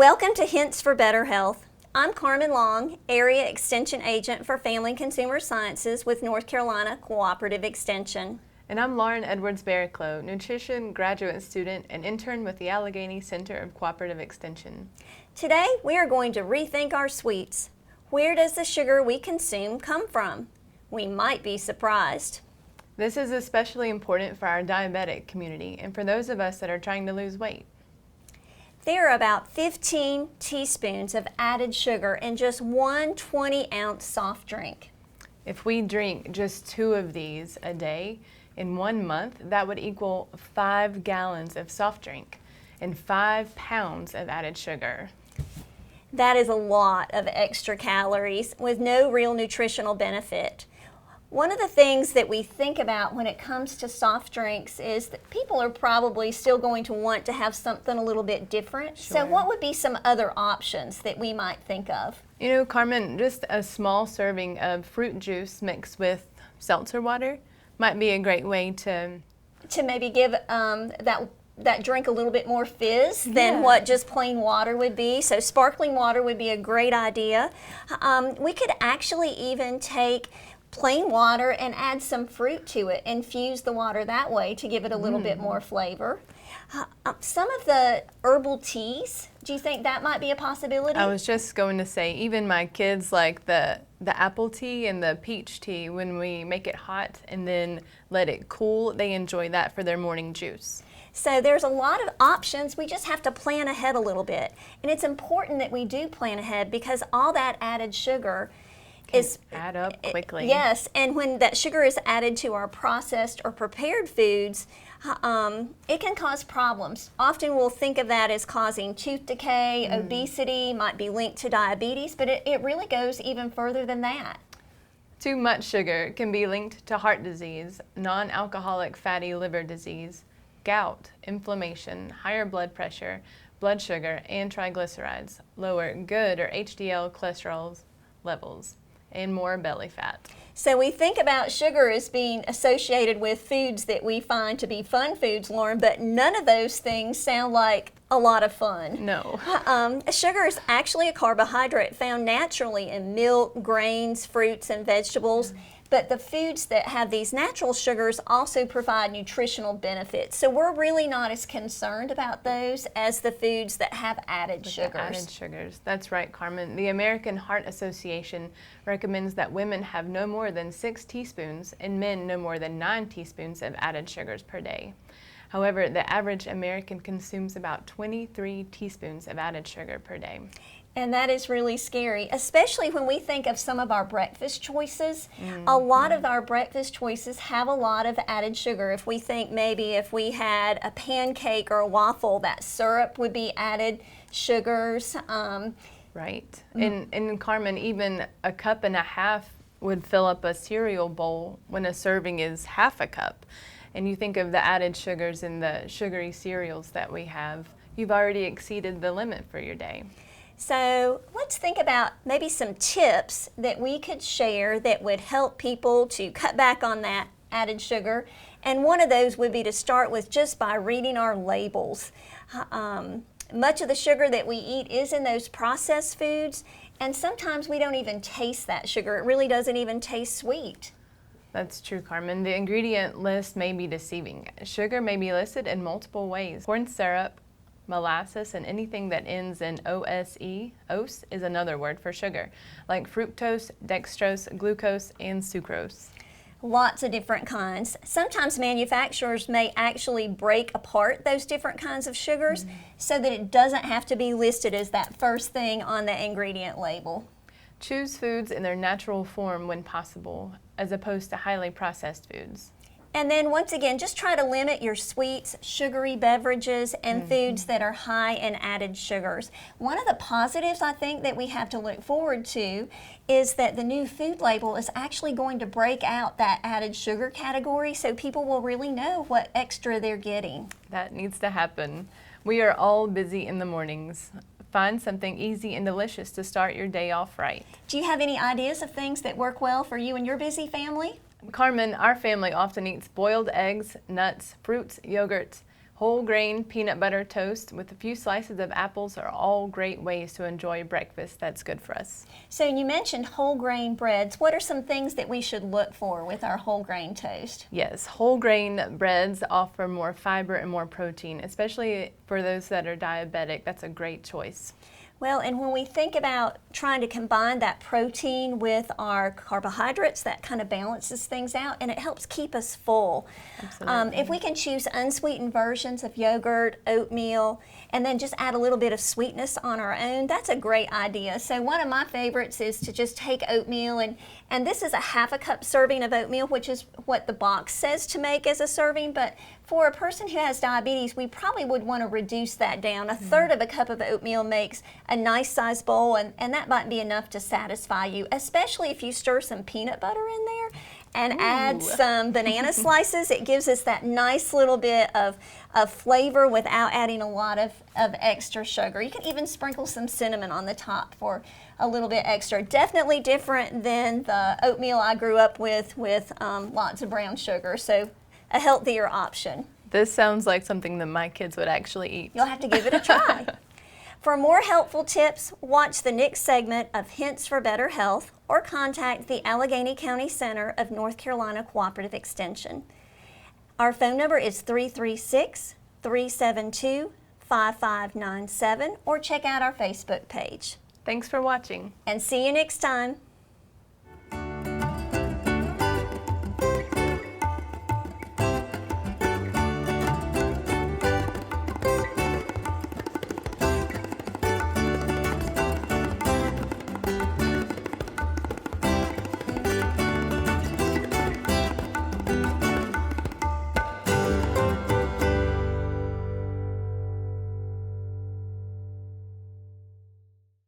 Welcome to Hints for Better Health. I'm Carmen Long, Area Extension Agent for Family and Consumer Sciences with North Carolina Cooperative Extension. And I'm Lauren Edwards-Barraclough, Nutrition Graduate Student and Intern with the Alleghany Center of Cooperative Extension. Today, we are going to rethink our sweets. Where does the sugar we consume come from? We might be surprised. This is especially important for our diabetic community and for those of us that are trying to lose weight. There are about 15 teaspoons of added sugar in just one 20-ounce soft drink. If we drink just 2 of these a day in 1 month, that would equal 5 gallons of soft drink and 5 pounds of added sugar. That is a lot of extra calories with no real nutritional benefit. One of the things that we think about when it comes to soft drinks is that people are probably still going to want to have something a little bit different. Sure. So what would be some other options that we might think of? You know, Carmen, just a small serving of fruit juice mixed with seltzer water might be a great way to maybe give that drink a little bit more fizz than what just plain water would be. So sparkling water would be a great idea. We could actually even take plain water and add some fruit to it, infuse the water that way to give it a little bit more flavor. Some of the herbal teas, do you think that might be a possibility? I was just going to say, even my kids like the apple tea and the peach tea, when we make it hot and then let it cool, they enjoy that for their morning juice. So there's a lot of options. We just have to plan ahead a little bit. And it's important that we do plan ahead because all that added sugar is add up quickly. Yes, and when that sugar is added to our processed or prepared foods, it can cause problems. Often we'll think of that as causing tooth decay, obesity, might be linked to diabetes, but it really goes even further than that. Too much sugar can be linked to heart disease, non-alcoholic fatty liver disease, gout, inflammation, higher blood pressure, blood sugar, and triglycerides, lower good or HDL cholesterol levels, and more belly fat. So we think about sugar as being associated with foods that we find to be fun foods, Lauren, but none of those things sound like a lot of fun. No. Sugar is actually a carbohydrate found naturally in milk, grains, fruits, and vegetables. But the foods that have these natural sugars also provide nutritional benefits. So we're really not as concerned about those as the foods that have added sugars. Added sugars. That's right, Carmen. The American Heart Association recommends that women have no more than 6 teaspoons and men no more than 9 teaspoons of added sugars per day. However, the average American consumes about 23 teaspoons of added sugar per day. And that is really scary, especially when we think of some of our breakfast choices. A lot of our breakfast choices have a lot of added sugar. If we think maybe if we had a pancake or a waffle, that syrup would be added sugars. Right. And Carmen, even a cup and a half would fill up a cereal bowl when a serving is half a cup. And you think of the added sugars in the sugary cereals that we have, you've already exceeded the limit for your day. So let's think about maybe some tips that we could share that would help people to cut back on that added sugar. And one of those would be to start with just by reading our labels. Much of the sugar that we eat is in those processed foods, and sometimes we don't even taste that sugar. It really doesn't even taste sweet. That's true, Carmen. The ingredient list may be deceiving. Sugar may be listed in multiple ways. Corn syrup, molasses, and anything that ends in ose is another word for sugar, like fructose, dextrose, glucose, and sucrose. Lots of different kinds. Sometimes manufacturers may actually break apart those different kinds of sugars so that it doesn't have to be listed as that first thing on the ingredient label. Choose foods in their natural form when possible, as opposed to highly processed foods. And then once again, just try to limit your sweets, sugary beverages, and foods that are high in added sugars. One of the positives I think that we have to look forward to is that the new food label is actually going to break out that added sugar category so people will really know what extra they're getting. That needs to happen. We are all busy in the mornings. Find something easy and delicious to start your day off right. Do you have any ideas of things that work well for you and your busy family? Carmen, our family often eats boiled eggs, nuts, fruits, yogurt, Whole grain peanut butter toast with a few slices of apples are all great ways to enjoy breakfast that's good for us. So you mentioned whole grain breads. What are some things that we should look for with our whole grain toast? Yes, whole grain breads offer more fiber and more protein, especially for those that are diabetic. That's a great choice. Well, and when we think about trying to combine that protein with our carbohydrates, that kind of balances things out and it helps keep us full. Absolutely. If we can choose unsweetened versions of yogurt, oatmeal, and then just add a little bit of sweetness on our own, that's a great idea. So one of my favorites is to just take oatmeal, and this is a half a cup serving of oatmeal, which is what the box says to make as a serving, but for a person who has diabetes, we probably would want to reduce that down. A third of a cup of oatmeal makes a nice size bowl, and that might be enough to satisfy you, especially if you stir some peanut butter in there and add some banana slices. It gives us that nice little bit of flavor without adding a lot of extra sugar. You can even sprinkle some cinnamon on the top for a little bit extra. Definitely different than the oatmeal I grew up with lots of brown sugar. So a healthier option. This sounds like something that my kids would actually eat. You'll have to give it a try. For more helpful tips, watch the next segment of Hints for Better Health or contact the Alleghany County Center of North Carolina Cooperative Extension. Our phone number is 336-372-5597 or check out our Facebook page. Thanks for watching. And see you next time.